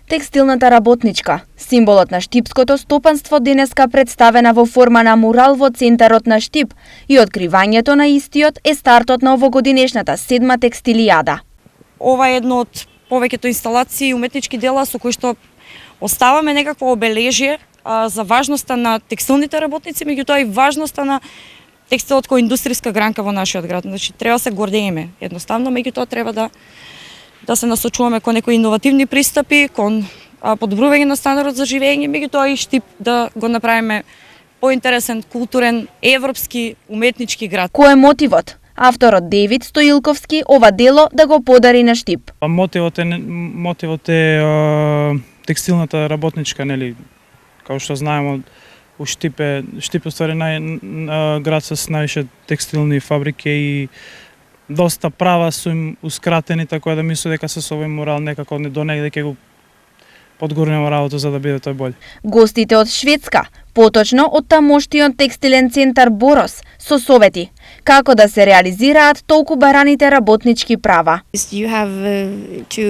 Текстилната работничка, символот на штипското стопанство, денеска представена во форма на мурал во центарот на Штип и откривањето на истиот е стартот на овогодинешната 7-ма текстилијада. Ова е едно од повеќето инсталации и уметнички дела со кои што оставаме некакво обележие за важноста на текстилните работници, меѓутоа и важноста на текстилот кој индустријска гранка во нашиот град. Значи треба се гордееме едноставно, меѓутоа треба да се насочуваме кон некои иновативни пристапи, кон подобрување на стандардот за живење, меѓутоа и Штип да го направиме поинтересен, културен, европски, уметнички град. Кој е мотивот? Авторот Девид Стоилковски ова дело да го подари на Штип. Мотивот е текстилната работничка, нели? Као што знаеме, у Штип е ствари град с највише текстилни фабрики и доста права су имускратени, така да мислам дека со овој мурал некако до негде ќе го подгурнеме работа за да биде тој болј. Гостите од Шведска, поточно од тамоштиот текстилен центар Борос, со совети како да се реализираат толку бараните работнички права. You have to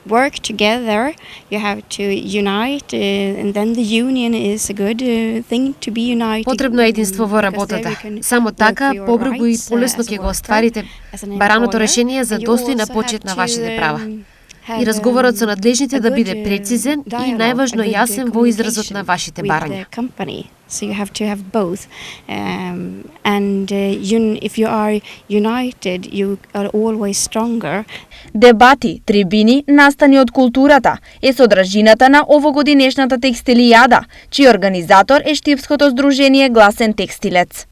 work together, you have to unite, and then the union is a good thing to be united. Потребно е единство во работата. Само така побрзо и полесно ќе го остварите бараното решение за достојна почит на вашите права. И разговорот со надлежните да биде прецизен и најважно јасен во изразот на вашите барања. So you have to have both, and if you are united, you are always stronger. Дебати, трибини, настани од културата е содржината на овогодинешната текстилијада, чиј организатор е Штипското здружение Гласен текстилец.